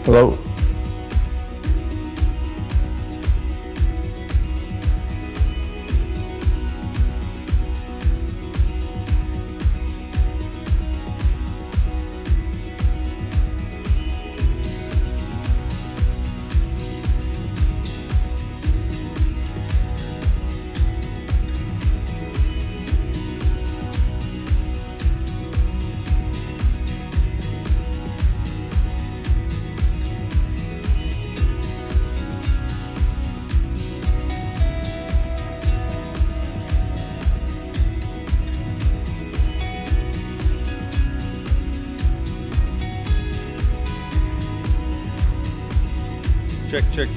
Hello.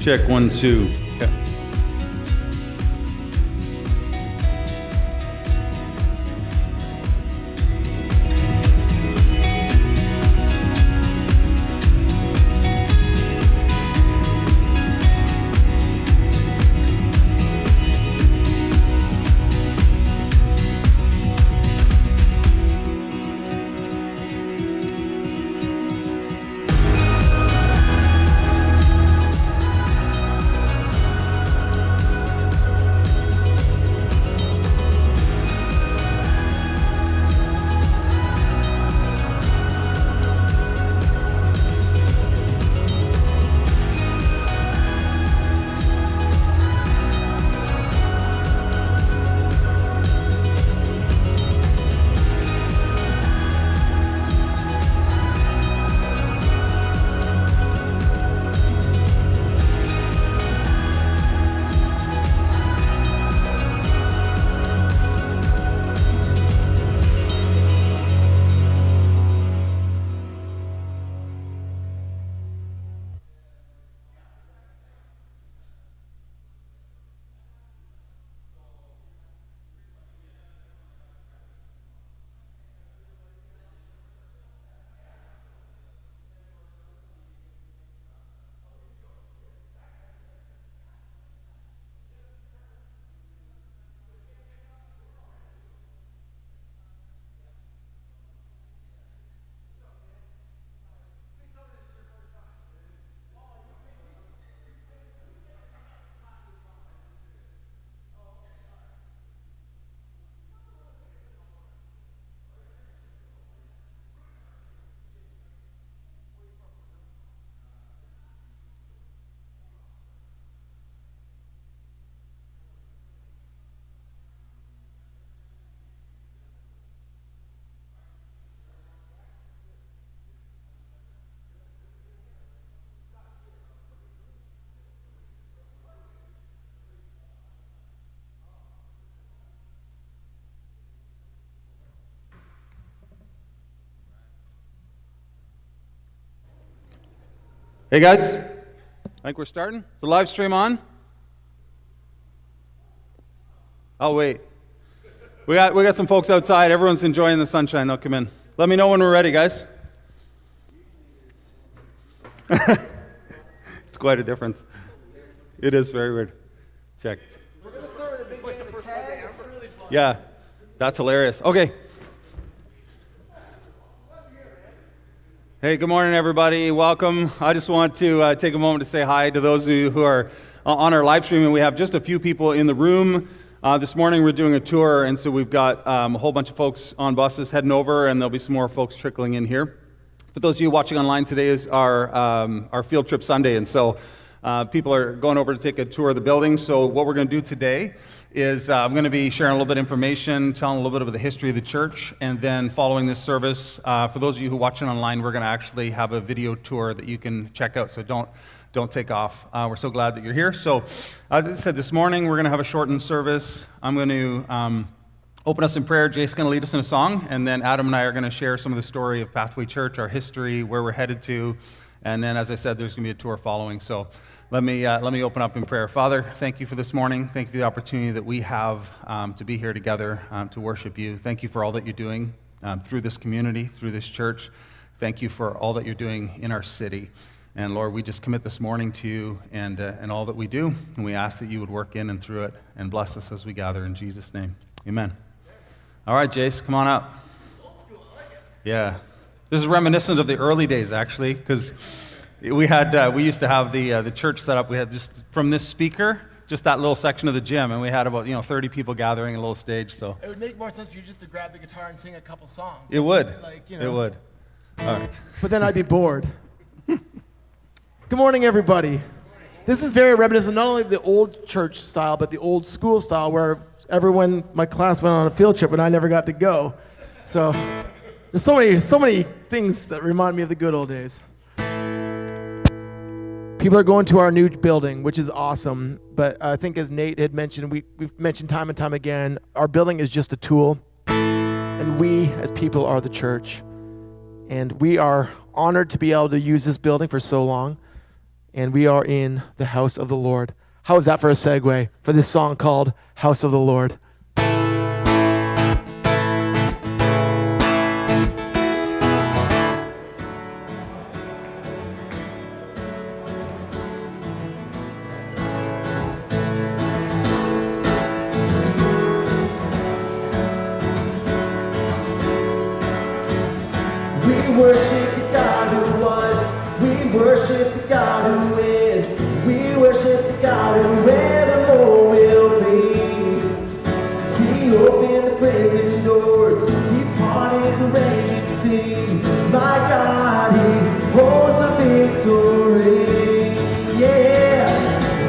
Check, 1, 2. Okay. Hey guys, I think we're starting. Is the live stream on? Oh wait, we got some folks outside. Everyone's enjoying the sunshine. They'll come in. Let me know when we're ready, guys. It's quite a difference. It is very weird. Check. We're going to start with a big game of tag. It's really fun. Yeah, that's hilarious. Okay. Hey, good morning, everybody. Welcome. I just want to take a moment to say hi to those of you who are on our live stream, and we have just a few people in the room. This morning we're doing a tour, and so we've got a whole bunch of folks on buses heading over, and there'll be some more folks trickling in here. For those of you watching online, today is our field trip Sunday, and so people are going over to take a tour of the building. So what we're going to do today is I'm going to be sharing a little bit of information, telling a little bit of the history of the church, and then following this service, for those of you who are watching online, we're going to actually have a video tour that you can check out, so don't take off. We're so glad that you're here. So as I said this morning, we're going to have a shortened service. I'm going to open us in prayer. Jake's going to lead us in a song, and then Adam and I are going to share some of the story of Pathway Church, our history, where we're headed to, and then, as I said, there's going to be a tour following. So let me open up in prayer. Father, thank you for this morning. Thank you for the opportunity that we have to be here together to worship you. Thank you for all that you're doing through this community, through this church. Thank you for all that you're doing in our city. And Lord, we just commit this morning to you and all that we do, and we ask that you would work in and through it and bless us as we gather in Jesus' name. Amen. All right, Jace, come on up. Yeah. This is reminiscent of the early days, actually, because We used to have the church set up. We had just from this speaker, just that little section of the gym, and we had about 30 people gathering in a little stage. So It would make more sense for you just to grab the guitar and sing a couple songs. it would. It would. All right. But then I'd be bored. Good morning, everybody. This is very reminiscent, not only of the old church style, but the old school style where my class went on a field trip and I never got to go. So there's so many things that remind me of the good old days. People are going to our new building, which is awesome. But I think as Nate had mentioned, we've mentioned time and time again, our building is just a tool. And we, as people, are the church. And we are honored to be able to use this building for so long. And we are in the house of the Lord. How is that for a segue for this song called House of the Lord? We worship the God who was. We worship the God who is. We worship the God who evermore will be. He opened the prison doors. He parted the raging sea. My God, He holds the victory. Yeah.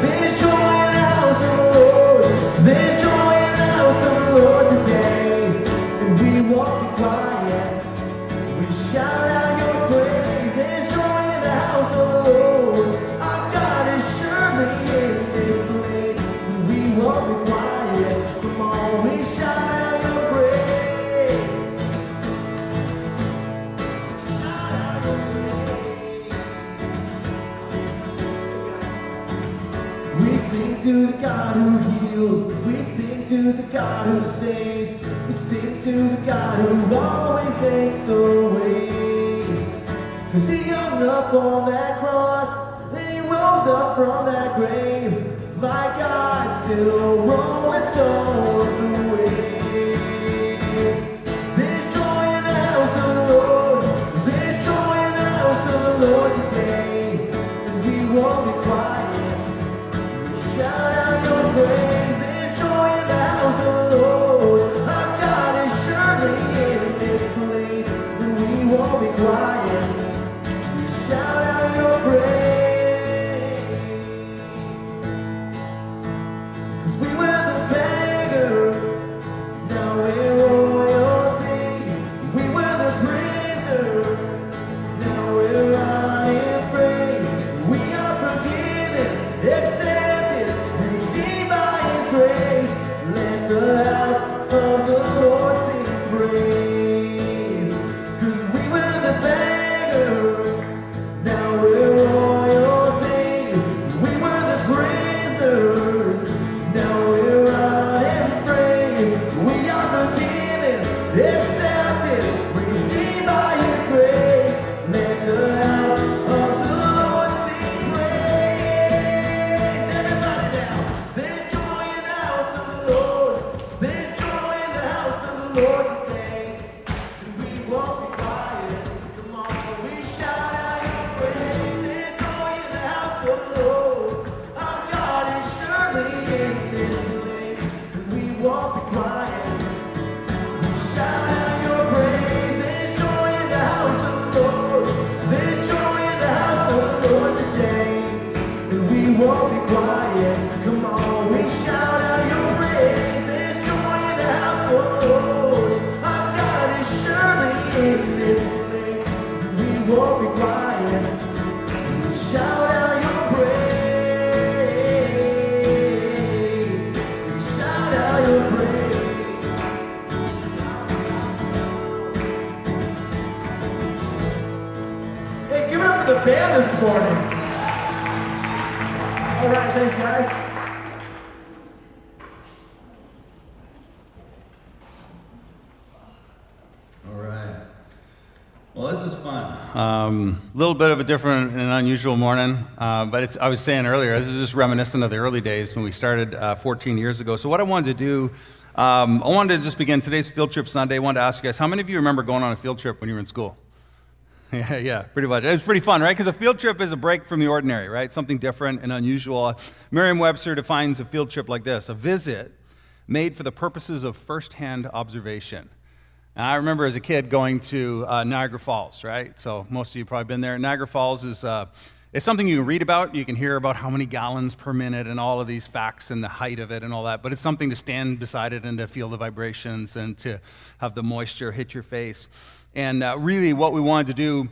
There's joy in the house of the Lord. There's joy in the house of the Lord today. And we won't be quiet. We shout out your praise. There's joy in the house of the Lord. Our God is surely in this place. And we won't be quiet. Come on, we shout out your praise. Shout out your praise. We sing to the God who heals. We sing to the God who saves. We sing to the God who always makes a way. 'Cause He hung up on that cross, then He rose up from that grave. My God, still rolling stones away. There's joy in the house of the Lord. There's joy in the house of the Lord today. And we won't be quiet. Shout out your praise. There's joy in the house of the Lord. Our God is surely in this place. And we won't be quiet. We shout out your praise. 'Cause we were the beggars. Now we're royalty. We were the prisoners. Now we're unafraid. We are forgiven, accepted, redeemed by His grace. Let the house of the Lord sing praise. 'Cause we were the beggars. Now we're royalty. We were the prisoners. Now we're unafraid. We are forgiven, accepted, redeemed by His grace. Let the house of the Lord sing praise. Everybody now. There's joy in the house of the Lord. There's joy in the house of the Lord today. And we won't be quiet. Come on, we shout out your praise. There's joy in the house of the Lord. Our God is surely in this place. And we won't be quiet. We shout out your praise. There's joy in the house of the Lord. There's joy in the house of the Lord today. And we won't be quiet. Come on, we shout out your praise. There's joy in the house of the Lord. Our God is surely in this place. And we won't be quiet. We shout out your praise. We shout out your praise. Hey, give it up for the band this morning. All right, thanks, guys. All right. Well, this is fun. A little bit of a different and unusual morning, but I was saying earlier, this is just reminiscent of the early days when we started 14 years ago. So what I wanted to do, I wanted to just begin today's field trip Sunday. I wanted to ask you guys, how many of you remember going on a field trip when you were in school? Yeah, pretty much. It's pretty fun, right? Because a field trip is a break from the ordinary, right? Something different and unusual. Merriam-Webster defines a field trip like this: a visit made for the purposes of firsthand observation. And I remember as a kid going to Niagara Falls, right? So most of you have probably been there. Niagara Falls is it's something you can read about. You can hear about how many gallons per minute and all of these facts and the height of it and all that. But it's something to stand beside it and to feel the vibrations and to have the moisture hit your face. And really what we wanted to do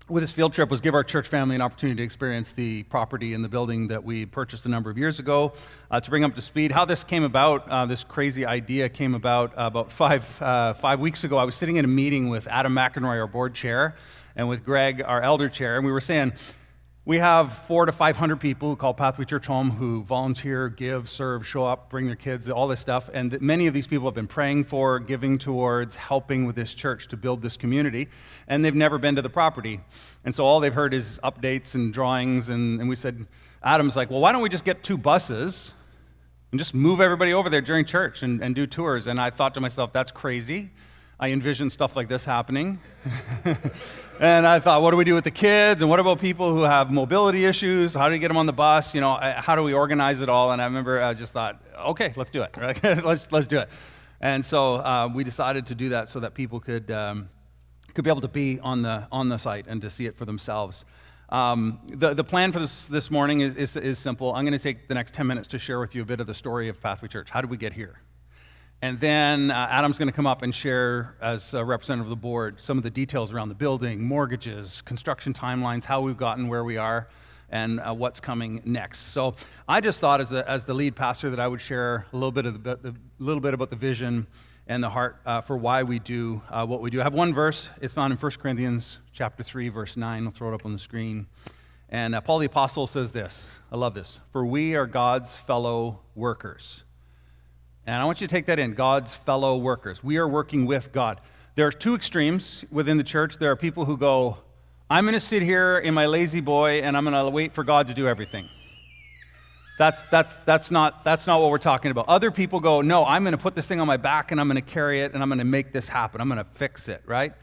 with this field trip was give our church family an opportunity to experience the property and the building that we purchased a number of years ago, to bring them up to speed. How this came about, this crazy idea came about 5 weeks ago. I was sitting in a meeting with Adam McEnroy, our board chair, and with Greg, our elder chair, and we were saying, we have 400 to 500 people who call Pathway Church home, who volunteer, give, serve, show up, bring their kids, all this stuff. And many of these people have been praying for, giving towards, helping with this church to build this community. And they've never been to the property. And so all they've heard is updates and drawings. And we said, Adam's like, well, why don't we just get 2 buses and just move everybody over there during church and do tours? And I thought to myself, that's crazy. I envisioned stuff like this happening. And I thought, what do we do with the kids? And what about people who have mobility issues? How do you get them on the bus? You know, how do we organize it all? And I remember I just thought, okay, let's do it. Right? let's do it. And so we decided to do that so that people could be able to be on the site and to see it for themselves. The plan for this morning is simple. I'm going to take the next 10 minutes to share with you a bit of the story of Pathway Church. How did we get here? And then Adam's going to come up and share, as a representative of the board, some of the details around the building, mortgages, construction timelines, how we've gotten where we are, and what's coming next. So I just thought, as the lead pastor, that I would share a little bit about the vision and the heart for why we do what we do. I have one verse. It's found in 1 Corinthians chapter 3, verse 9. I'll throw it up on the screen. And Paul the Apostle says this. I love this. For we are God's fellow workers. And I want you to take that in, God's fellow workers. We are working with God. There are 2 extremes within the church. There are people who go, I'm going to sit here in my lazy boy and I'm going to wait for God to do everything. That's not what we're talking about. Other people go, no, I'm going to put this thing on my back and I'm going to carry it and I'm going to make this happen. I'm going to fix it, right?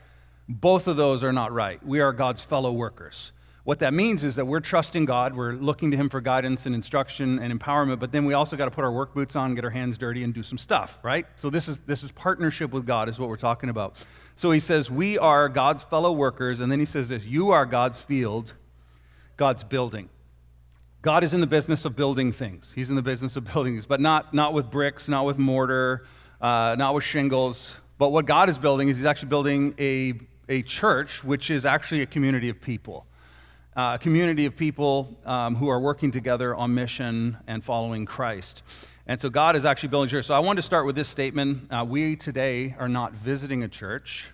Both of those are not right. We are God's fellow workers. What that means is that we're trusting God, we're looking to Him for guidance and instruction and empowerment, but then we also got to put our work boots on, get our hands dirty, and do some stuff, right? So this is partnership with God is what we're talking about. So he says, we are God's fellow workers, and then he says this, you are God's field, God's building. God is in the business of building things. He's in the business of building things, but not with bricks, not with mortar, not with shingles. But what God is building is He's actually building a church, which is actually a community of people. A community of people who are working together on mission and following Christ. And so God is actually building a church. So I wanted to start with this statement. We today are not visiting a church.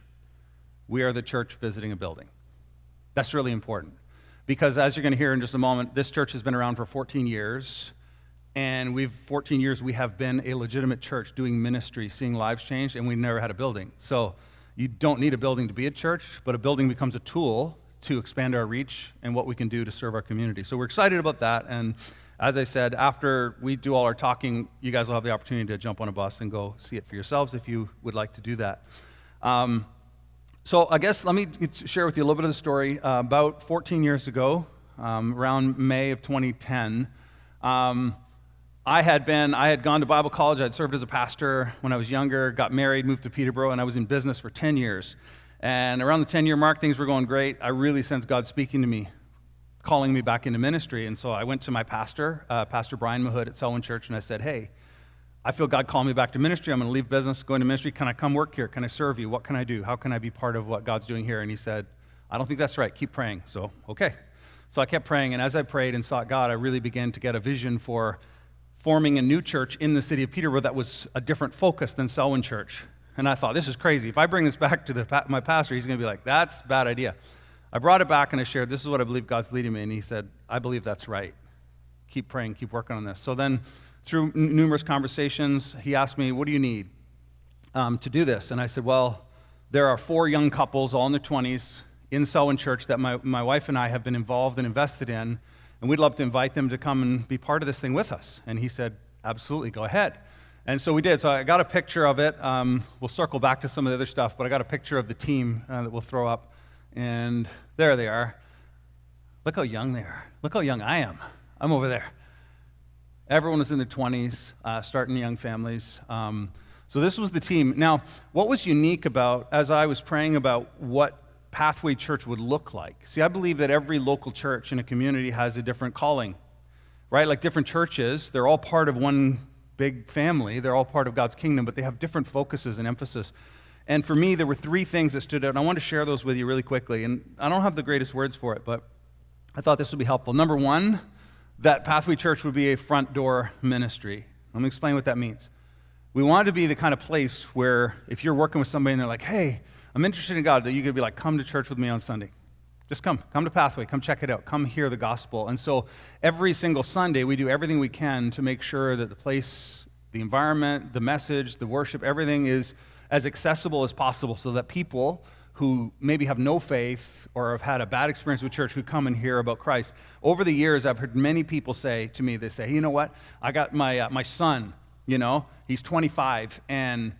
We are the church visiting a building. That's really important. Because as you're going to hear in just a moment, this church has been around for 14 years. And 14 years we have been a legitimate church doing ministry, seeing lives changed, and we've never had a building. So you don't need a building to be a church, but a building becomes a tool to expand our reach and what we can do to serve our community. So we're excited about that. And as I said, after we do all our talking, you guys will have the opportunity to jump on a bus and go see it for yourselves if you would like to do that. So I guess let me share with you a little bit of the story. About 14 years ago, around May of 2010, I had gone to Bible college. I had served as a pastor when I was younger, got married, moved to Peterborough, and I was in business for 10 years. And around the 10-year mark, things were going great. I really sensed God speaking to me, calling me back into ministry. And so I went to my pastor, Pastor Brian Mahood at Selwyn Church, and I said, hey, I feel God calling me back to ministry. I'm going to leave business, go into ministry. Can I come work here? Can I serve you? What can I do? How can I be part of what God's doing here? And he said, I don't think that's right. Keep praying. So, okay. So I kept praying, and as I prayed and sought God, I really began to get a vision for forming a new church in the city of Peterborough that was a different focus than Selwyn Church. And I thought, this is crazy. If I bring this back to my pastor, he's going to be like, that's a bad idea. I brought it back and I shared, this is what I believe God's leading me. And he said, I believe that's right. Keep praying, keep working on this. So then through numerous conversations, he asked me, what do you need to do this? And I said, well, there are 4 young couples, all in their 20s, in Selwyn Church that my wife and I have been involved and invested in, and we'd love to invite them to come and be part of this thing with us. And he said, absolutely, go ahead. And so we did. So I got a picture of it. We'll circle back to some of the other stuff, but I got a picture of the team that we'll throw up. And there they are. Look how young they are. Look how young I am. I'm over there. Everyone was in their 20s, starting young families. So this was the team. Now, what was unique about, as I was praying about what Pathway Church would look like, see, I believe that every local church in a community has a different calling, right? Like different churches, they're all part of one big family. They're all part of God's kingdom, but they have different focuses and emphasis. And for me, there were three things that stood out, and I want to share those with you really quickly. And I don't have the greatest words for it, but I thought this would be helpful. Number one, that Pathway Church would be a front door ministry. Let me explain what that means. We wanted to be the kind of place where if you're working with somebody and they're like, hey, I'm interested in God, that you could be like, come to church with me on Sunday. Just come to Pathway, come check it out, come hear the gospel. And so every single Sunday, we do everything we can to make sure that the place, the environment, the message, the worship, everything is as accessible as possible so that people who maybe have no faith or have had a bad experience with church who come and hear about Christ. Over the years, I've heard many people say to me, they say, hey, you know what? I got my son, he's 25, and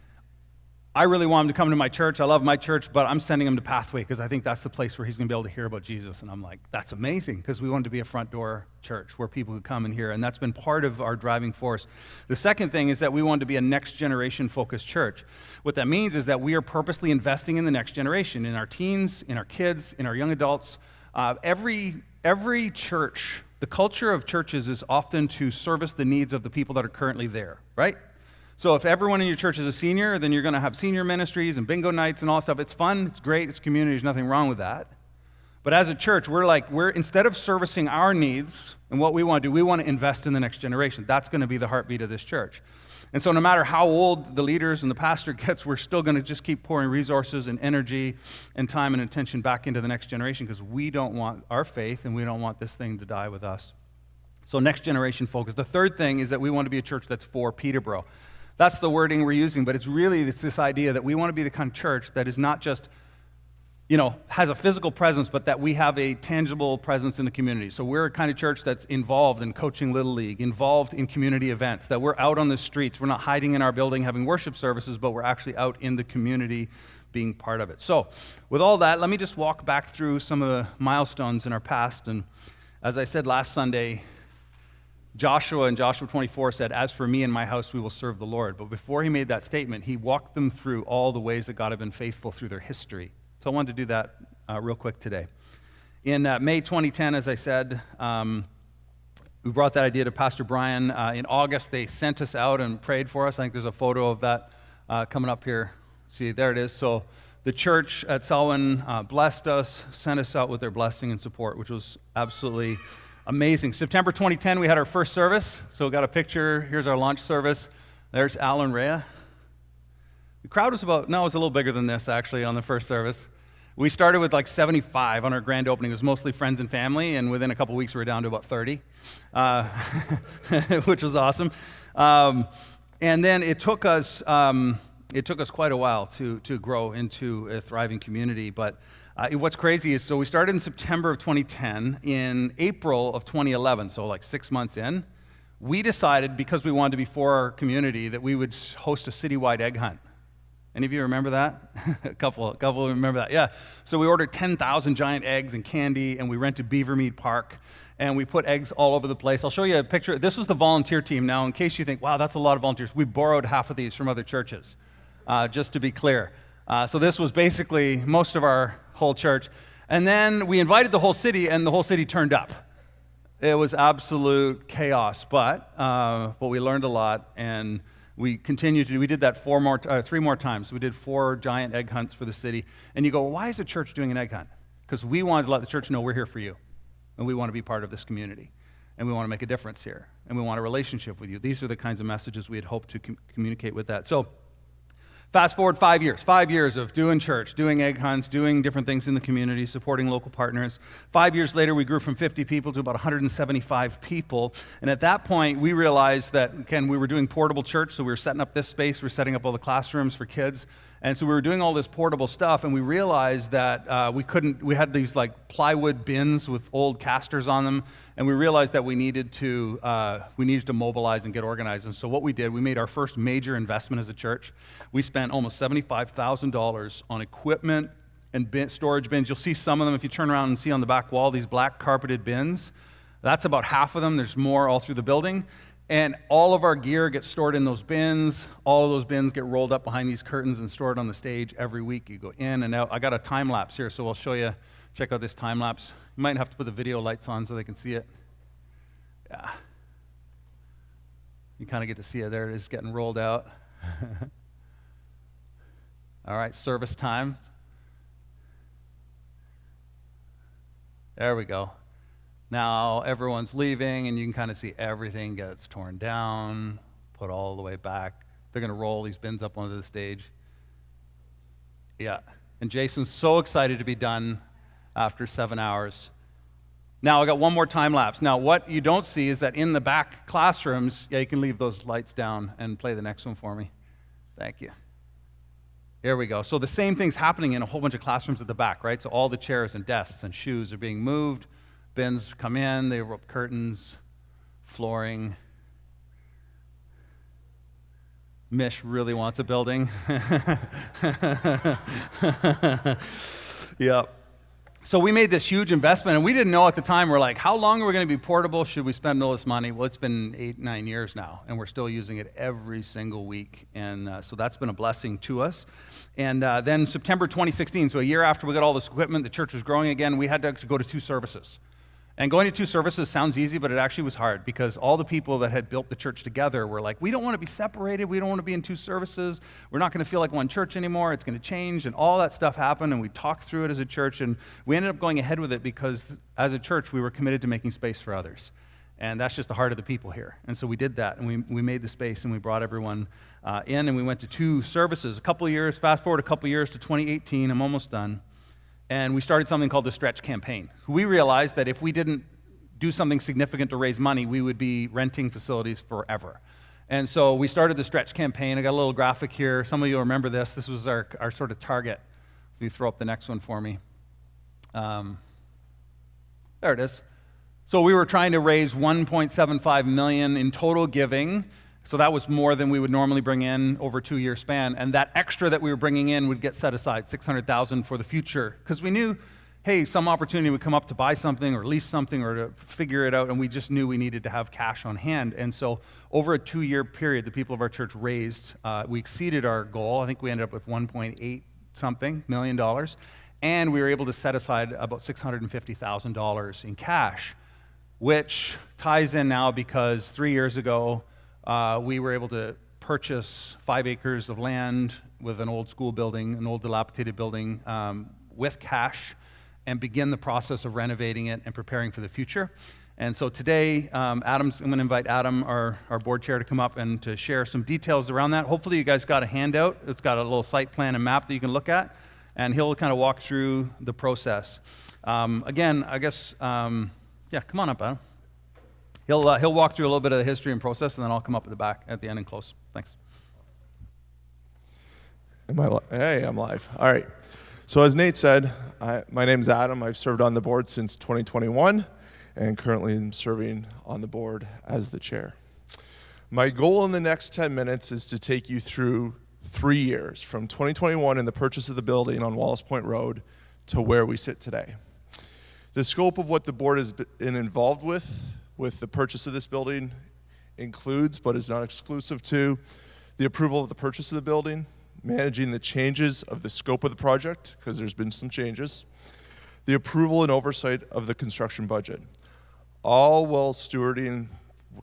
I really want him to come to my church. I love my church, but I'm sending him to Pathway because I think that's the place where he's going to be able to hear about Jesus. And I'm like, that's amazing, because we want to be a front door church where people could come and hear. And that's been part of our driving force. The second thing is that we want to be a next generation focused church. What that means is that we are purposely investing in the next generation, in our teens, in our kids, in our young adults. Every church, the culture of churches is often to service the needs of the people that are currently there, right? So if everyone in your church is a senior, then you're going to have senior ministries and bingo nights and all that stuff. It's fun, it's great, it's community, there's nothing wrong with that. But as a church, we're instead of servicing our needs and what we want to do, we want to invest in the next generation. That's going to be the heartbeat of this church. And so no matter how old the leaders and the pastor gets, we're still going to just keep pouring resources and energy and time and attention back into the next generation, because we don't want our faith and we don't want this thing to die with us. So next generation focus. The third thing is that we want to be a church that's for Peterborough. That's the wording we're using, but it's this idea that we want to be the kind of church that is not just, has a physical presence, but that we have a tangible presence in the community. So we're a kind of church that's involved in coaching Little League, involved in community events, that we're out on the streets. We're not hiding in our building having worship services, but we're actually out in the community being part of it. So with all that, let me just walk back through some of the milestones in our past. And as I said last Sunday, Joshua in Joshua 24 said, as for me and my house, we will serve the Lord. But before he made that statement, he walked them through all the ways that God had been faithful through their history. So I wanted to do that real quick today. In May 2010, as I said, we brought that idea to Pastor Brian. In August, they sent us out and prayed for us. I think there's a photo of that coming up here. See, there it is. So the church at Selwyn blessed us, sent us out with their blessing and support, which was absolutely amazing. September 2010, we had our first service. So we got a picture. Here's our launch service. There's Alan Rea. The crowd was it was a little bigger than this, actually, on the first service. We started with like 75 on our grand opening. It was mostly friends and family, and within a couple weeks, we were down to about 30, which was awesome. And then it took us quite a while to grow into a thriving community, but what's crazy is, so we started in September of 2010. In April of 2011, so like 6 months in, we decided, because we wanted to be for our community, that we would host a citywide egg hunt. Any of you remember that? a couple remember that, yeah. So we ordered 10,000 giant eggs and candy, and we rented Beavermead Park, and we put eggs all over the place. I'll show you a picture. This was the volunteer team. Now, in case you think, wow, that's a lot of volunteers, we borrowed half of these from other churches, just to be clear. So this was basically most of our whole church. And then we invited the whole city, and the whole city turned up. It was absolute chaos, but we learned a lot, and we continued to. We did that 3 more times. We did 4 giant egg hunts for the city. And you go, well, why is the church doing an egg hunt? Because we wanted to let the church know we're here for you, and we want to be part of this community, and we want to make a difference here, and we want a relationship with you. These are the kinds of messages we had hoped to communicate with that. So fast forward 5 years. 5 years of doing church, doing egg hunts, doing different things in the community, supporting local partners. 5 years later, we grew from 50 people to about 175 people. And at that point, we realized that, again, we were doing portable church, so we were setting up this space, we were setting up all the classrooms for kids. And so we were doing all this portable stuff, and we realized that we had these like plywood bins with old casters on them, and we realized that we needed to mobilize and get organized. And so what we did, we made our first major investment as a church. We spent almost $75,000 on equipment storage bins. You'll see some of them if you turn around and see on the back wall these black carpeted bins. That's about half of them. There's more all through the building. And all of our gear gets stored in those bins. All of those bins get rolled up behind these curtains and stored on the stage every week. You go in and out. I got a time lapse here, so I'll show you. Check out this time lapse. You might have to put the video lights on so they can see it. Yeah. You kind of get to see it. There it is getting rolled out. All right, service time. There we go. Now everyone's leaving, and you can kind of see everything gets torn down, put all the way back. They're going to roll these bins up onto the stage. Yeah, and Jason's so excited to be done after 7 hours. Now I got one more time lapse. Now what you don't see is that in the back classrooms, yeah, you can leave those lights down and play the next one for me. Thank you. Here we go. So the same thing's happening in a whole bunch of classrooms at the back, right? So all the chairs and desks and shoes are being moved. Bins come in, they rope curtains, flooring. Mish really wants a building. Yep. So we made this huge investment, and we didn't know at the time. We're like, how long are we going to be portable? Should we spend all this money? Well, it's been 8-9 years now, and we're still using it every single week. And so that's been a blessing to us. And then September 2016, so a year after we got all this equipment, the church was growing again, we had to go to 2 services. And going to 2 services sounds easy, but it actually was hard because all the people that had built the church together were like, we don't want to be separated. We don't want to be in 2 services. We're not going to feel like one church anymore. It's going to change. And all that stuff happened, and we talked through it as a church, and we ended up going ahead with it because as a church, we were committed to making space for others. And that's just the heart of the people here. And so we did that, and we made the space, and we brought everyone in, and we went to 2 services. A couple of years, fast forward a couple of years to 2018, I'm almost done. And we started something called the Stretch Campaign. We realized that if we didn't do something significant to raise money, we would be renting facilities forever. And so we started the Stretch Campaign. I got a little graphic here. Some of you remember this. This was our sort of target. If you throw up the next one for me. There it is. So we were trying to raise $1.75 million in total giving. So that was more than we would normally bring in over a 2-year span. And that extra that we were bringing in would get set aside, $600,000 for the future. Because we knew, hey, some opportunity would come up to buy something or lease something or to figure it out, and we just knew we needed to have cash on hand. And so over a 2-year period, the people of our church raised, we exceeded our goal. I think we ended up with $1.8 something million, and we were able to set aside about $650,000 in cash, which ties in now because 3 years ago, we were able to purchase 5 acres of land with an old school building, an old dilapidated building, with cash, and begin the process of renovating it and preparing for the future. And so today, I'm going to invite Adam, our board chair, to come up and to share some details around that. Hopefully you guys got a handout. It's got a little site plan and map that you can look at, and he'll kind of walk through the process. Again, I guess, yeah, come on up, Adam. He'll walk through a little bit of the history and process, and then I'll come up at the back at the end and close. Thanks. Hey, I'm live. All right. So as Nate said, my name's Adam. I've served on the board since 2021, and currently I'm serving on the board as the chair. My goal in the next 10 minutes is to take you through 3 years, from 2021 and the purchase of the building on Wallace Point Rd to where we sit today. The scope of what the board has been involved with the purchase of this building includes, but is not exclusive to, the approval of the purchase of the building, managing the changes of the scope of the project, because there's been some changes, the approval and oversight of the construction budget, all while stewarding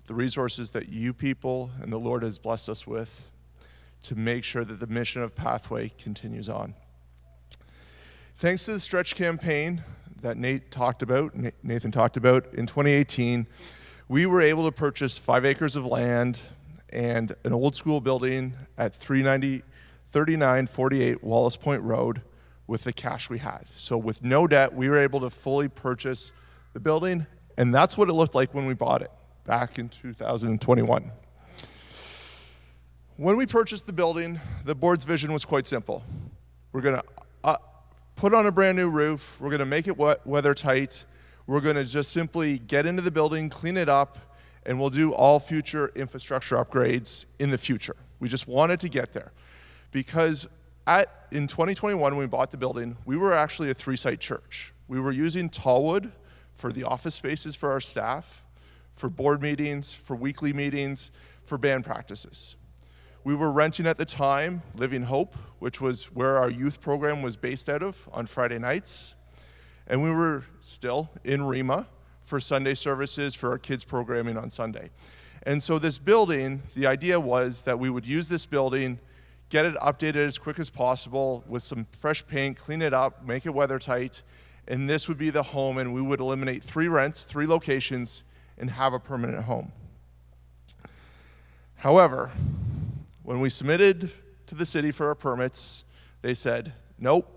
the resources that you people and the Lord has blessed us with to make sure that the mission of Pathway continues on. Thanks to the Stretch Campaign that Nathan talked about, in 2018, we were able to purchase 5 acres of land and an old school building at 3948 Wallace Point Rd with the cash we had. So with no debt, we were able to fully purchase the building, and that's what it looked like when we bought it back in 2021. When we purchased the building, the board's vision was quite simple. We're gonna put on a brand new roof, we're gonna make it weather tight, we're gonna just simply get into the building, clean it up, and we'll do all future infrastructure upgrades in the future. We just wanted to get there. Because In 2021, when we bought the building, we were actually a 3-site church. We were using Tallwood for the office spaces for our staff, for board meetings, for weekly meetings, for band practices. We were renting at the time Living Hope, which was where our youth program was based out of on Friday nights. And we were still in Rima for Sunday services for our kids programming on Sunday. And so this building, the idea was that we would use this building, get it updated as quick as possible with some fresh paint, clean it up, make it weather tight, and this would be the home, and we would eliminate 3 rents, 3 locations, and have a permanent home. However, when we submitted to the city for our permits, they said, nope,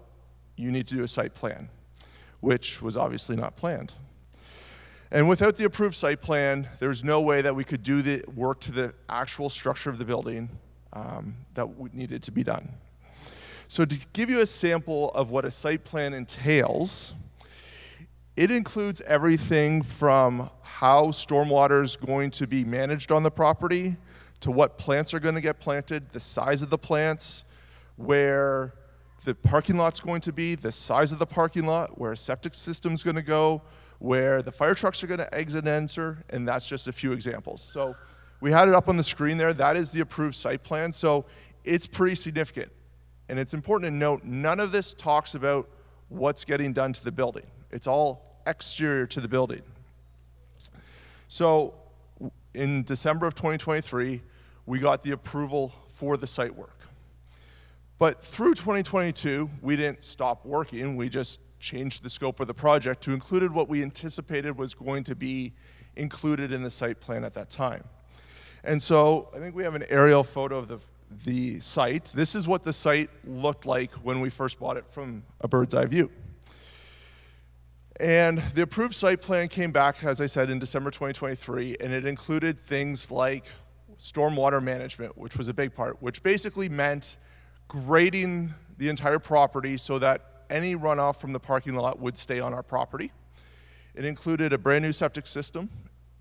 you need to do a site plan, which was obviously not planned. And without the approved site plan, there's no way that we could do the work to the actual structure of the building that needed to be done. So to give you a sample of what a site plan entails, it includes everything from how stormwater is going to be managed on the property, to what plants are going to get planted, the size of the plants, where the parking lot's going to be, the size of the parking lot, where a septic system's going to go, where the fire trucks are going to exit and enter, and that's just a few examples. So we had it up on the screen there. That is the approved site plan, so it's pretty significant. And it's important to note, none of this talks about what's getting done to the building. It's all exterior to the building. So in December of 2023, we got the approval for the site work. But through 2022, we didn't stop working. We just changed the scope of the project to include what we anticipated was going to be included in the site plan at that time. And so I think we have an aerial photo of the site. This is what the site looked like when we first bought it from a bird's eye view. And the approved site plan came back, as I said, in December 2023, and it included things like stormwater management, which was a big part, which basically meant grading the entire property so that any runoff from the parking lot would stay on our property. It included a brand new septic system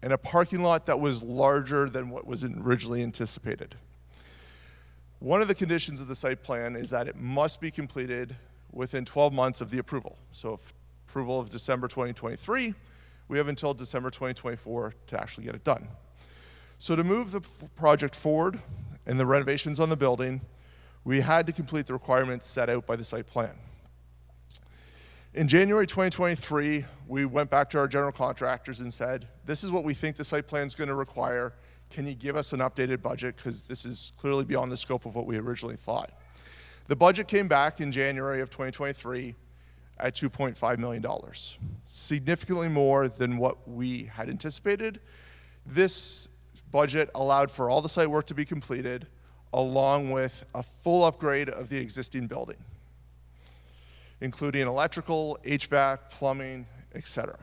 and a parking lot that was larger than what was originally anticipated. One of the conditions of the site plan is that it must be completed within 12 months of the approval. So if approval of December 2023, we have until December 2024 to actually get it done. So to move the project forward and the renovations on the building, we had to complete the requirements set out by the site plan. In January 2023, we went back to our general contractors and said, this is what we think the site plan is going to require. Can you give us an updated budget? Because this is clearly beyond the scope of what we originally thought. The budget came back in January of 2023 at $2.5 million, significantly more than what we had anticipated. This budget allowed for all the site work to be completed, along with a full upgrade of the existing building, including electrical, HVAC, plumbing, etc.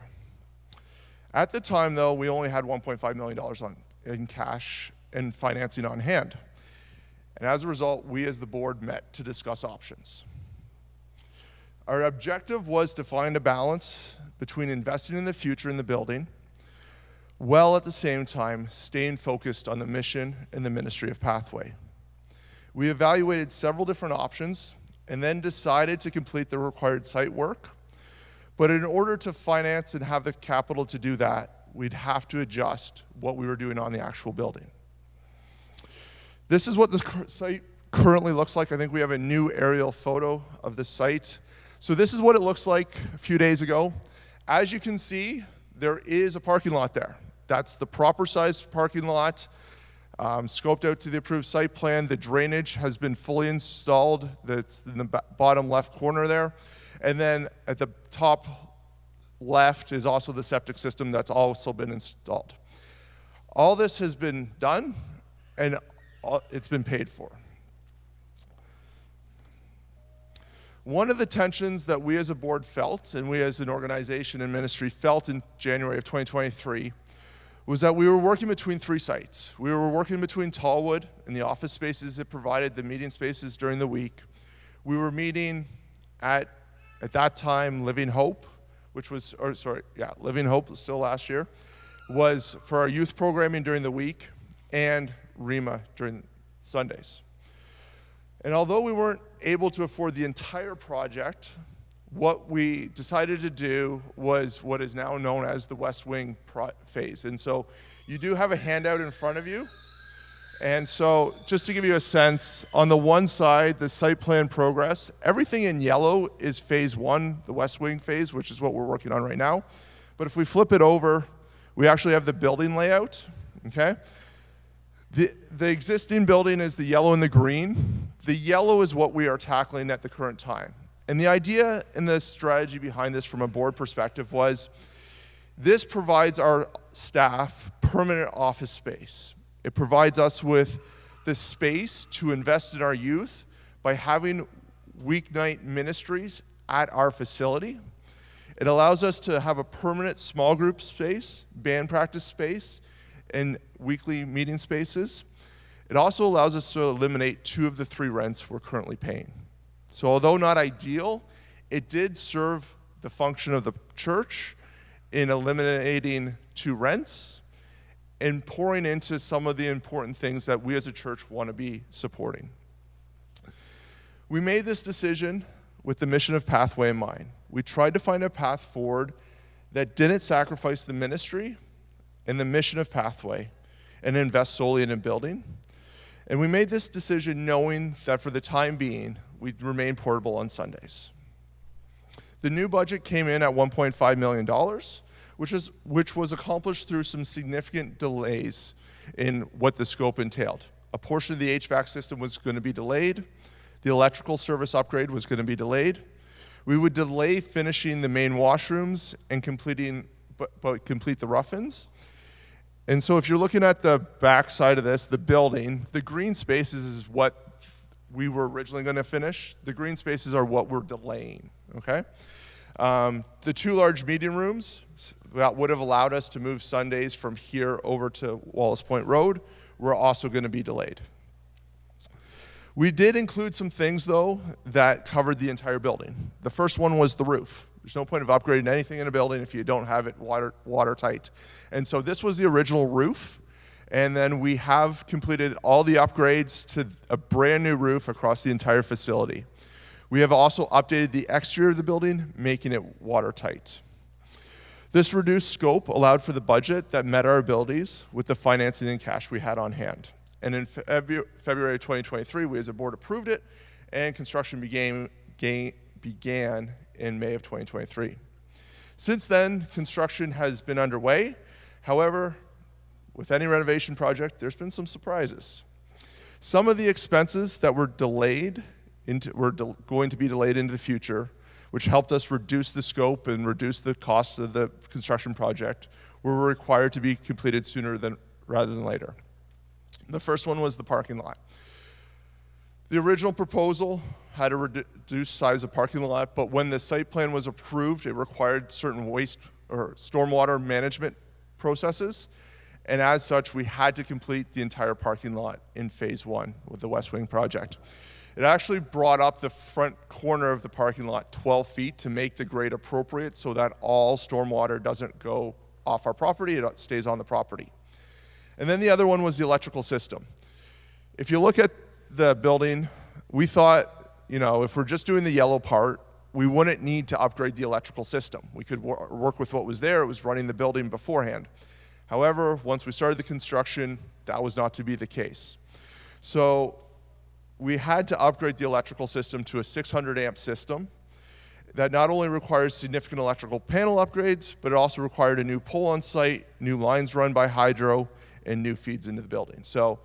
At the time, though, we only had $1.5 million in cash and financing on hand. And as a result, we as the board met to discuss options. Our objective was to find a balance between investing in the future in the building, while at the same time staying focused on the mission and the ministry of Pathway. We evaluated several different options and then decided to complete the required site work. But in order to finance and have the capital to do that, we'd have to adjust what we were doing on the actual building. This is what the site currently looks like. I think we have a new aerial photo of the site. So this is what it looks like a few days ago. As you can see, there is a parking lot there. That's the proper sized parking lot, scoped out to the approved site plan. The drainage has been fully installed. That's in the bottom left corner there. And then at the top left is also the septic system that's also been installed. All this has been done and it's been paid for. One of the tensions that we as a board felt and we as an organization and ministry felt in January of 2023 was that we were working between 3 sites. We were working between Tallwood and the office spaces it provided, the meeting spaces during the week. We were meeting at that time, Living Hope, Living Hope, still last year, was for our youth programming during the week, and Rima during Sundays. And although we weren't able to afford the entire project, what we decided to do was what is now known as the West Wing phase. And so you do have a handout in front of you. And so just to give you a sense, on the one side, the site plan progress, everything in yellow is phase one, the West Wing phase, which is what we're working on right now. But if we flip it over, we actually have the building layout, okay? The existing building is the yellow and the green. The yellow is what we are tackling at the current time. And the idea and the strategy behind this from a board perspective was this provides our staff permanent office space. It provides us with the space to invest in our youth by having weeknight ministries at our facility. It allows us to have a permanent small group space, band practice space, and weekly meeting spaces. It also allows us to eliminate 2 of the 3 rents we're currently paying. So although not ideal, it did serve the function of the church in eliminating 2 rents and pouring into some of the important things that we as a church want to be supporting. We made this decision with the mission of Pathway in mind. We tried to find a path forward that didn't sacrifice the ministry and the mission of Pathway and invest solely in a building. And we made this decision knowing that for the time being, we'd remain portable on Sundays. The new budget came in at $1.5 million, which was accomplished through some significant delays in what the scope entailed. A portion of the HVAC system was going to be delayed. The electrical service upgrade was going to be delayed. We would delay finishing the main washrooms and complete the rough-ins. And so if you're looking at the back side of this, the building, the green spaces is what we were originally going to finish. The green spaces are what we're delaying, okay? The 2 large meeting rooms that would have allowed us to move Sundays from here over to Wallace Point Rd were also going to be delayed. We did include some things, though, that covered the entire building. The first one was the roof. There's no point of upgrading anything in a building if you don't have it watertight. And so this was the original roof. And then we have completed all the upgrades to a brand new roof across the entire facility. We have also updated the exterior of the building, making it watertight. This reduced scope allowed for the budget that met our abilities with the financing and cash we had on hand. And in February 2023, we as a board approved it, and construction began in May of 2023. Since then, construction has been underway. However, with any renovation project, there's been some surprises. Some of the expenses that were delayed going to be delayed into the future, which helped us reduce the scope and reduce the cost of the construction project, were required to be completed sooner rather than later. The first one was the parking lot. The original proposal had a reduced size of parking lot, but when the site plan was approved, it required certain waste or stormwater management processes, and as such, we had to complete the entire parking lot in phase 1 with the West Wing project. It actually brought up the front corner of the parking lot 12 feet to make the grade appropriate so that all stormwater doesn't go off our property, it stays on the property. And then the other one was the electrical system. If you look at the building, we thought, if we're just doing the yellow part, we wouldn't need to upgrade the electrical system. We could work with what was there. It was running the building beforehand. However, once we started the construction, that was not to be the case. So we had to upgrade the electrical system to a 600 amp system that not only requires significant electrical panel upgrades, but it also required a new pole on site, new lines run by hydro, and new feeds into the building. So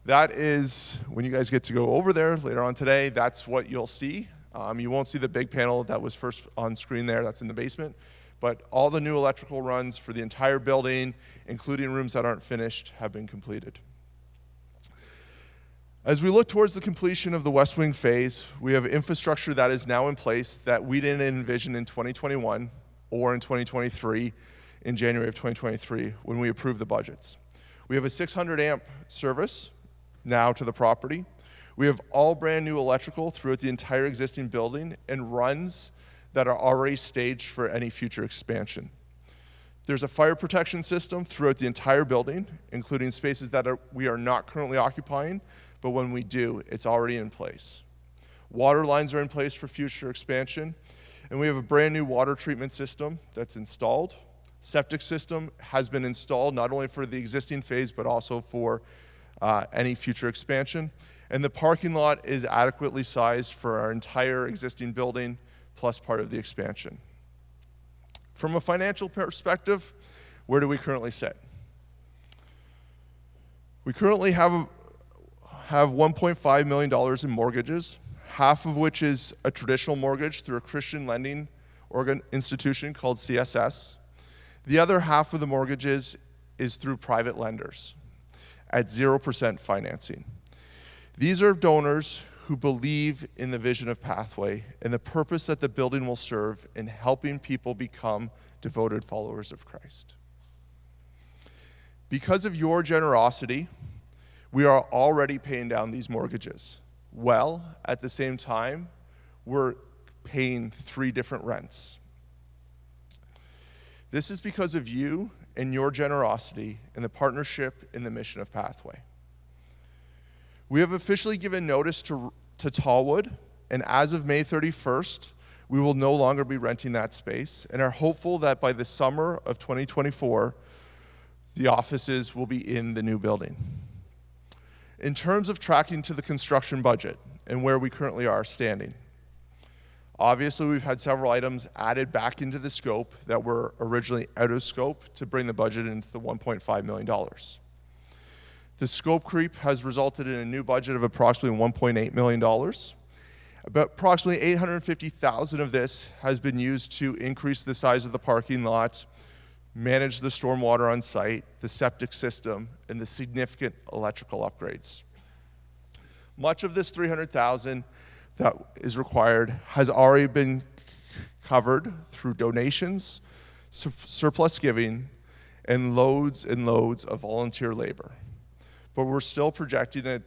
that is, when you guys get to go over there later on today, that's what you'll see. You won't see the big panel that was first on screen there, that's in the basement. But all the new electrical runs for the entire building, including rooms that aren't finished, have been completed. As we look towards the completion of the West Wing phase, we have infrastructure that is now in place that we didn't envision in 2021 or in 2023, in January of 2023, when we approved the budgets. We have a 600 amp service now to the property. We have all brand new electrical throughout the entire existing building and runs that are already staged for any future expansion. There's a fire protection system throughout the entire building, including spaces that we are not currently occupying, but when we do, it's already in place. Water lines are in place for future expansion. And we have a brand new water treatment system that's installed. Septic system has been installed not only for the existing phase, but also for any future expansion. And the parking lot is adequately sized for our entire existing building, plus part of the expansion. From a financial perspective, where do we currently sit? We currently have $1.5 million in mortgages, half of which is a traditional mortgage through a Christian lending institution called CSS. The other half of the mortgages is through private lenders at 0% financing. These are donors who believe in the vision of Pathway and the purpose that the building will serve in helping people become devoted followers of Christ. Because of your generosity, we are already paying down these mortgages. Well, at the same time, we're paying 3 different rents. This is because of you and your generosity and the partnership in the mission of Pathway. We have officially given notice to Tallwood, and as of May 31st, we will no longer be renting that space and are hopeful that by the summer of 2024, the offices will be in the new building. In terms of tracking to the construction budget and where we currently are standing, obviously we've had several items added back into the scope that were originally out of scope to bring the budget into the $1.5 million. The scope creep has resulted in a new budget of approximately $1.8 million. About approximately $850,000 of this has been used to increase the size of the parking lot, manage the stormwater on site, the septic system, and the significant electrical upgrades. Much of this $300,000 that is required has already been covered through donations, surplus giving, and loads of volunteer labor. But we're still projecting a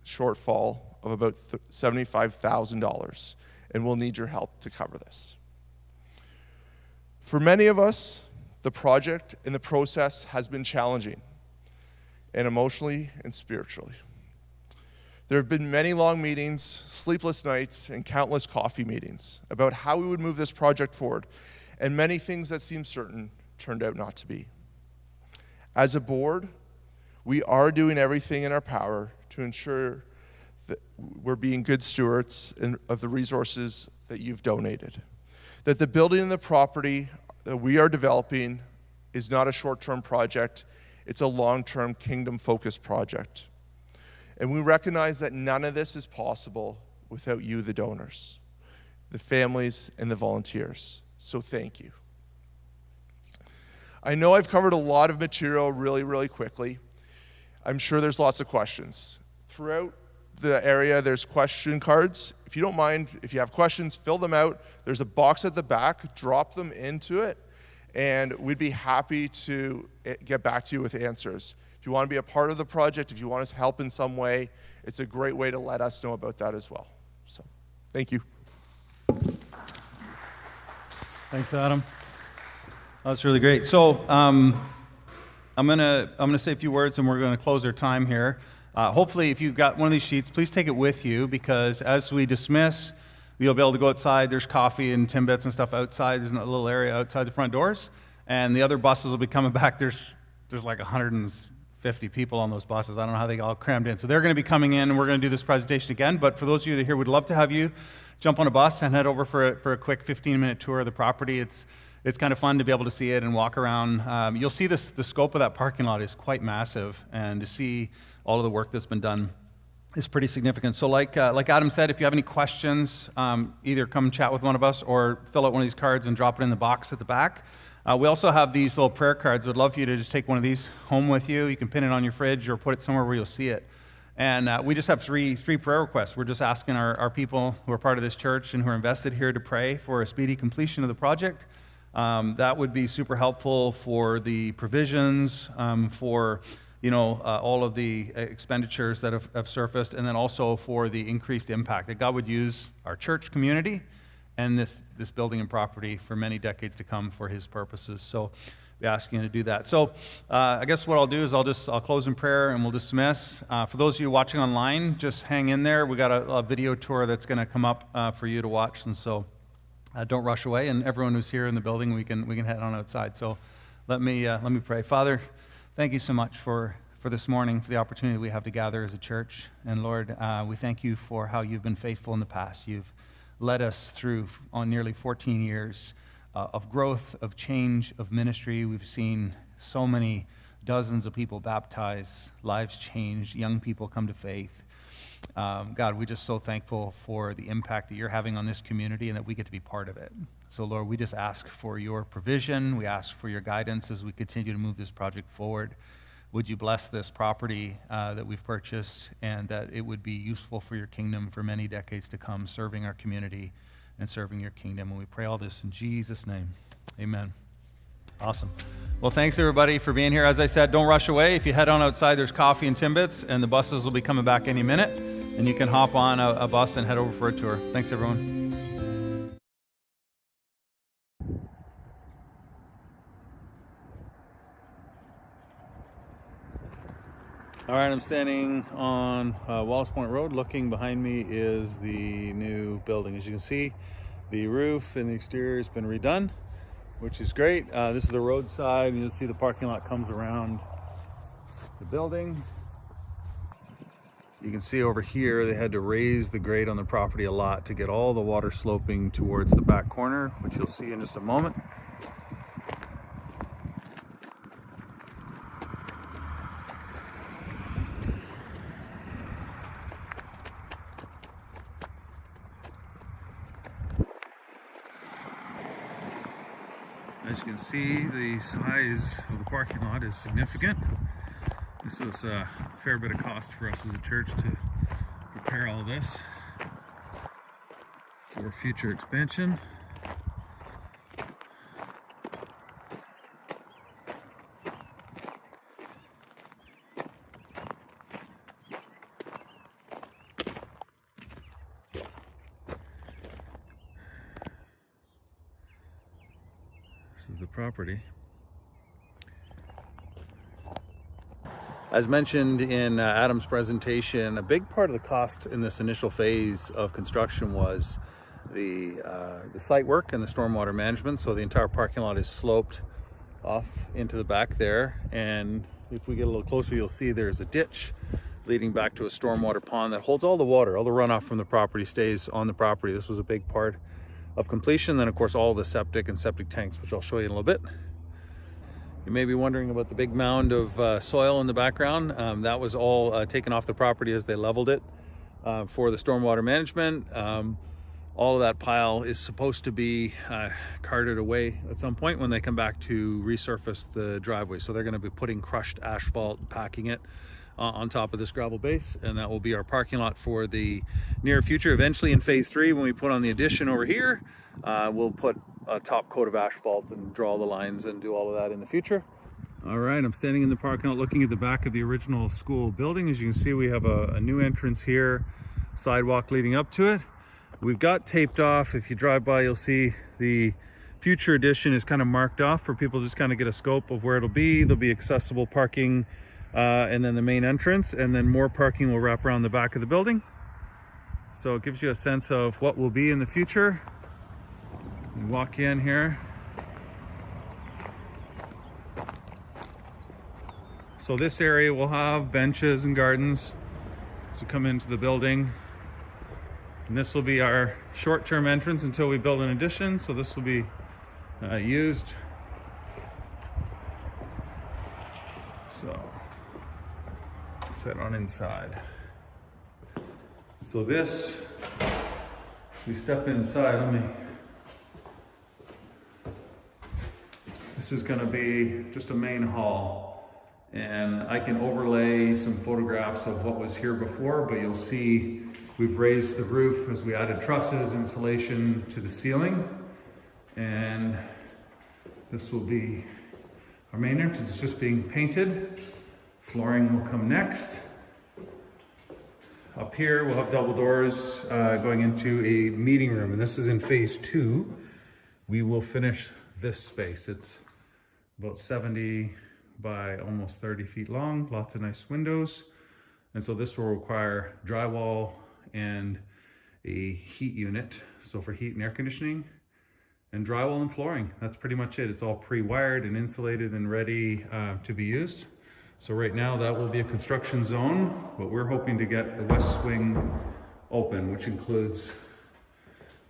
shortfall of about $75,000, and we'll need your help to cover this. For many of us, the project and the process has been challenging, and emotionally and spiritually. There have been many long meetings, sleepless nights, and countless coffee meetings about how we would move this project forward, and many things that seemed certain turned out not to be. As a board, we are doing everything in our power to ensure that we're being good stewards of the resources that you've donated. That the building and the property that we are developing is not a short-term project, it's a long-term kingdom-focused project. And we recognize that none of this is possible without you, the donors, the families, and the volunteers. So thank you. I know I've covered a lot of material really quickly. I'm sure there's lots of questions. Throughout the area, there's question cards. If you don't mind, if you have questions, fill them out. There's a box at the back, drop them into it, and we'd be happy to get back to you with answers. If you want to be a part of the project, if you want us to help in some way, it's a great way to let us know about that as well. So, thank you. Thanks, Adam. That's really great. So, I'm gonna say a few words, and we're gonna close our time here. Hopefully, if you've got one of these sheets, please take it with you, because as we dismiss, you'll be able to go outside. There's coffee and Timbits and stuff outside. There's a little area outside the front doors, and the other buses will be coming back. There's like 150 people on those buses. I don't know how they all crammed in. So they're going to be coming in, and we're going to do this presentation again. But for those of you that are here, we'd love to have you jump on a bus and head over for a quick 15-minute tour of the property. It's kind of fun to be able to see it and walk around. You'll see the scope of that parking lot is quite massive, and to see all of the work that's been done is pretty significant. So like Adam said, if you have any questions, either come chat with one of us or fill out one of these cards and drop it in the box at the back. We also have these little prayer cards. We'd love for you to just take one of these home with you. You can pin it on your fridge or put it somewhere where you'll see it. And we just have three prayer requests. We're just asking our people who are part of this church and who are invested here to pray for a speedy completion of the project. That would be super helpful for the provisions, for all of the expenditures that have surfaced, and then also for the increased impact that God would use our church community and this building and property for many decades to come for His purposes. So be asking you to do that. So I guess what I'll do is I'll close in prayer and we'll dismiss. For those of you watching online, just hang in there. We got a video tour that's going to come up for you to watch, and so don't rush away. And everyone who's here in the building, we can head on outside. So let me pray. Father, thank you so much for this morning, for the opportunity we have to gather as a church. And Lord, we thank you for how you've been faithful in the past. You've led us through on nearly 14 years of growth, of change, of ministry. We've seen so many dozens of people baptized, lives changed, young people come to faith. God, we're just so thankful for the impact that you're having on this community and that we get to be part of it. So Lord, we just ask for your provision. We ask for your guidance as we continue to move this project forward. Would you bless this property that we've purchased, and that it would be useful for your kingdom for many decades to come, serving our community and serving your kingdom. And we pray all this in Jesus' name. Amen. Awesome. Well, thanks everybody for being here. As I said, don't rush away. If you head on outside, there's coffee and Timbits, and the buses will be coming back any minute, and you can hop on a bus and head over for a tour. Thanks, everyone. All right, I'm standing on Wallace Point Road. Looking behind me is the new building. As you can see, the roof and the exterior has been redone, which is great. This is the roadside, and you'll see the parking lot comes around the building. You can see over here they had to raise the grade on the property a lot to get all the water sloping towards the back corner, which you'll see in just a moment. As you can see, the size of the parking lot is significant. This was a fair bit of cost for us as a church to prepare all this for future expansion. This is the property. As mentioned in Adam's presentation, a big part of the cost in this initial phase of construction was the site work and the stormwater management. So the entire parking lot is sloped off into the back there. And if we get a little closer, you'll see there's a ditch leading back to a stormwater pond that holds all the water. All the runoff from the property stays on the property. This was a big part of completion. Then of course all the septic and septic tanks, which I'll show you in a little bit. You may be wondering about the big mound of soil in the background. That was all taken off the property as they leveled it for the stormwater management. All of that pile is supposed to be carted away at some point when they come back to resurface the driveway. So they're going to be putting crushed asphalt and packing it on top of this gravel base, and that will be our parking lot for the near future. Eventually in phase 3, when we put on the addition over here, we'll put a top coat of asphalt and draw the lines and do all of that in the future. All right, I'm standing in the parking lot looking at the back of the original school building. As you can see, we have a new entrance here, sidewalk leading up to it. We've got taped off. If you drive by, you'll see the future addition is kind of marked off for people to just kind of get a scope of where it'll be. There'll be accessible parking and then the main entrance, and then more parking will wrap around the back of the building. So it gives you a sense of what will be in the future. You walk in here. So this area will have benches and gardens as you come into the building. And this will be our short-term entrance until we build an addition. So this will be used. So let's head on inside. So this, we step inside, this is going to be just a main hall, and I can overlay some photographs of what was here before, but you'll see we've raised the roof as we added trusses, insulation to the ceiling, and this will be our main entrance. It's just being painted. Flooring will come next. Up here we'll have double doors going into a meeting room, and this is in phase 2. We will finish this space. It's about 70 by almost 30 feet long, lots of nice windows. And so this will require drywall and a heat unit, so for heat and air conditioning, and drywall and flooring. That's pretty much it. It's all pre-wired and insulated and ready to be used. So right now that will be a construction zone, but we're hoping to get the west wing open, which includes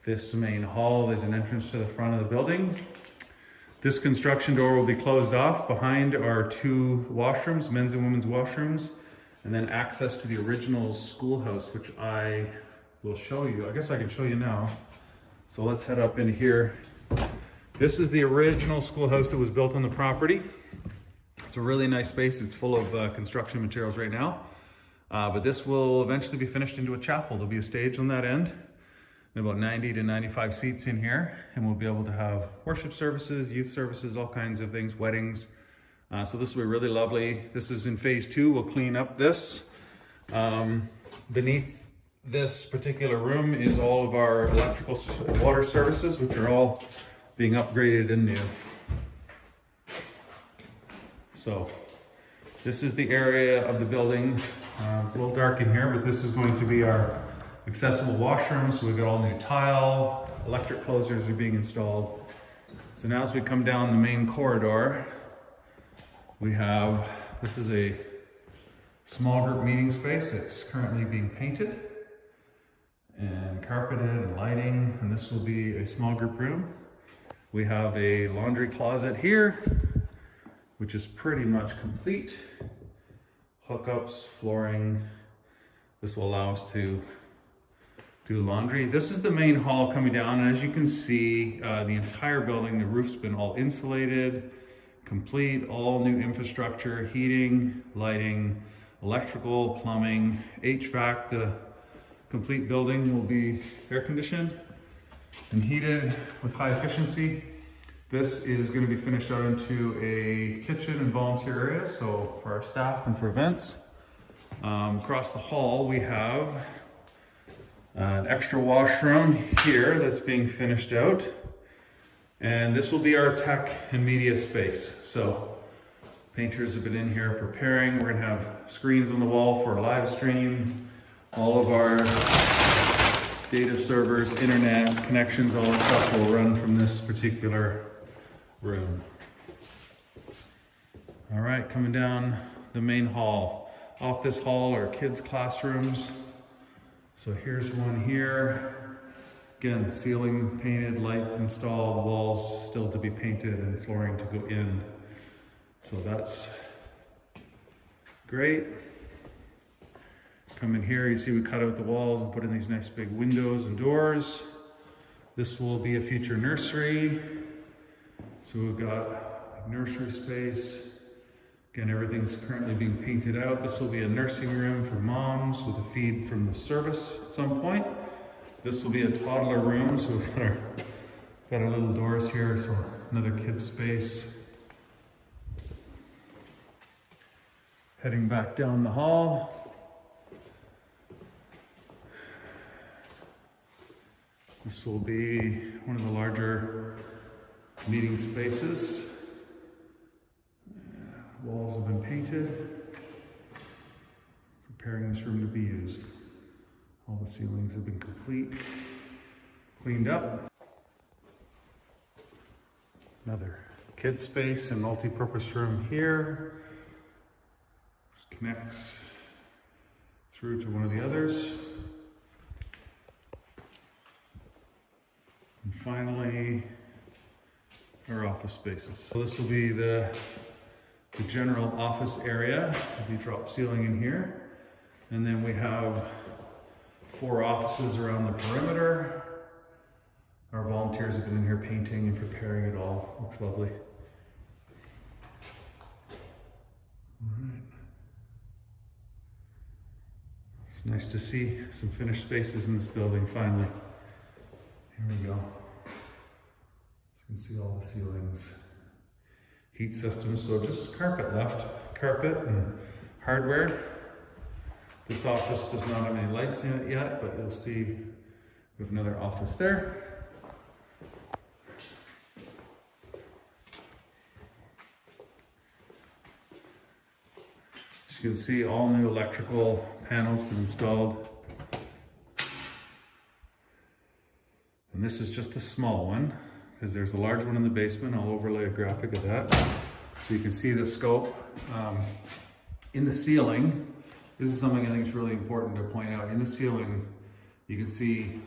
this main hall. There's an entrance to the front of the building. This construction door will be closed off. Behind are 2 washrooms, men's and women's washrooms, and then access to the original schoolhouse, which I will show you. I guess I can show you now. So let's head up in here. This is the original schoolhouse that was built on the property. It's a really nice space. It's full of construction materials right now. But this will eventually be finished into a chapel. There'll be a stage on that end, and about 90 to 95 seats in here. And we'll be able to have worship services, youth services, all kinds of things, weddings. So this will be really lovely. This is in phase 2. We'll clean up this. Beneath this particular room is all of our electrical water services, which are all being upgraded and new. So this is the area of the building. It's a little dark in here, but this is going to be our accessible washroom. So we've got all new tile, electric closers are being installed. So now as we come down the main corridor, we have, this is a small group meeting space. It's currently being painted and carpeted and lighting, and this will be a small group room. We have a laundry closet here, which is pretty much complete. Hookups, flooring. This will allow us to do laundry. This is the main hall coming down, and as you can see, the entire building, the roof's been all insulated, complete, all new infrastructure, heating, lighting, electrical, plumbing, HVAC. The complete building will be air conditioned and heated with high efficiency. This is going to be finished out into a kitchen and volunteer area, so for our staff and for events. Across the hall we have an extra washroom here that's being finished out, and this will be our tech and media space. So painters have been in here preparing. We're going to have screens on the wall for a live stream, all of our data servers, internet connections, all that stuff will run from this particular room. All right, coming down the main hall. Off this hall are kids' classrooms. So here's one here. Again, ceiling painted, lights installed, walls still to be painted, and flooring to go in. So that's great. Come in here, you see we cut out the walls and put in these nice big windows and doors. This will be a future nursery. So we've got nursery space. Again, everything's currently being painted out. This will be a nursing room for moms with a feed from the service at some point. This will be a toddler room, so we've got our little doors here, so another kid's space. Heading back down the hall. This will be one of the larger meeting spaces. Walls have been painted, preparing this room to be used. All the ceilings have been cleaned up. Another kid space and multi-purpose room here. Which connects through to one of the others. And finally, our office spaces. So this will be the general office area. There'll be drop ceiling in here. And then we have 4 offices around the perimeter. Our volunteers have been in here painting and preparing it all. Looks lovely. All right. It's nice to see some finished spaces in this building finally. Here we go. So you can see all the ceilings. Heat systems, so just carpet left. Carpet and hardware. This office does not have any lights in it yet, but you'll see we have another office there. you can see, all new electrical panels been installed. And this is just a small one, because there's a large one in the basement. I'll overlay a graphic of that so you can see the scope. In the ceiling, this is something I think is really important to point out. In the ceiling, you can see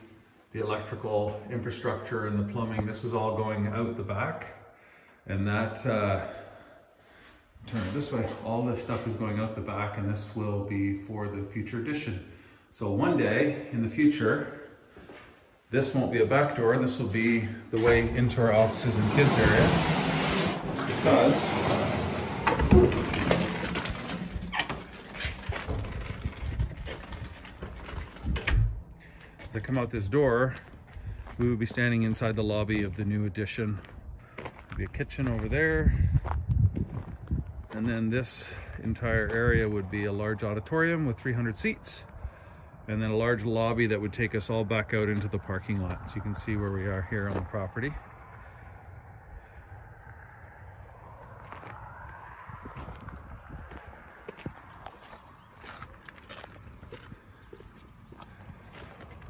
the electrical infrastructure and the plumbing. This is all going out the back, and that, turn it this way, all this stuff is going out the back, and this will be for the future addition. So one day in the future, this won't be a back door, this will be the way into our offices and kids area, because as I come out this door, we will be standing inside the lobby of the new addition. There'll be a kitchen over there, and then this entire area would be a large auditorium with 300 seats, and then a large lobby that would take us all back out into the parking lot. So you can see where we are here on the property.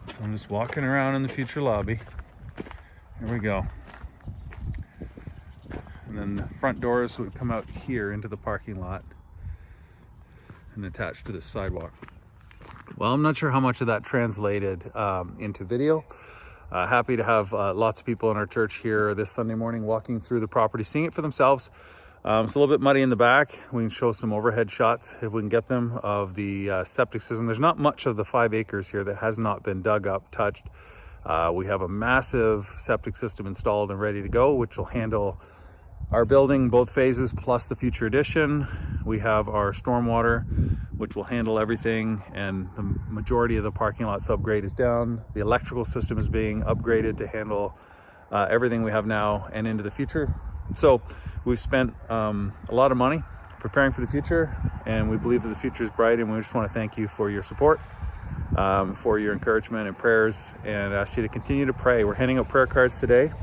So I'm just walking around in the future lobby. Here we go. And then the front doors would come out here into the parking lot and attach to this sidewalk. Well, I'm not sure how much of that translated into video. Happy to have lots of people in our church here this Sunday morning walking through the property, seeing it for themselves. It's a little bit muddy in the back. We can show some overhead shots if we can get them of the septic system. There's not much of the 5 acres here that has not been dug up, touched. We have a massive septic system installed and ready to go, which will handle our building, both phases, plus the future addition. We have our stormwater, which will handle everything, and the majority of the parking lot subgrade is down. The electrical system is being upgraded to handle everything we have now and into the future. So we've spent a lot of money preparing for the future, and we believe that the future is bright, and we just want to thank you for your support, for your encouragement and prayers, and ask you to continue to pray. We're handing out prayer cards today,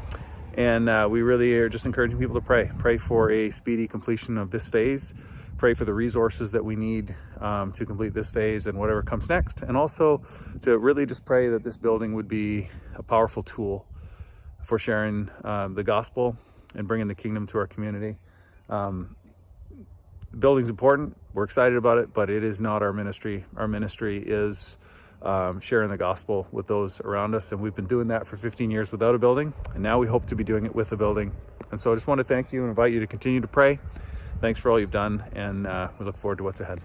and we really are just encouraging people to pray. Pray for a speedy completion of this phase. Pray for the resources that we need to complete this phase and whatever comes next. And also to really just pray that this building would be a powerful tool for sharing the gospel and bringing the kingdom to our community. The building's important. We're excited about it, but it is not our ministry. Our ministry is sharing the gospel with those around us, and we've been doing that for 15 years without a building, and now we hope to be doing it with a building. And so I just want to thank you and invite you to continue to pray. Thanks for all you've done, and we look forward to what's ahead.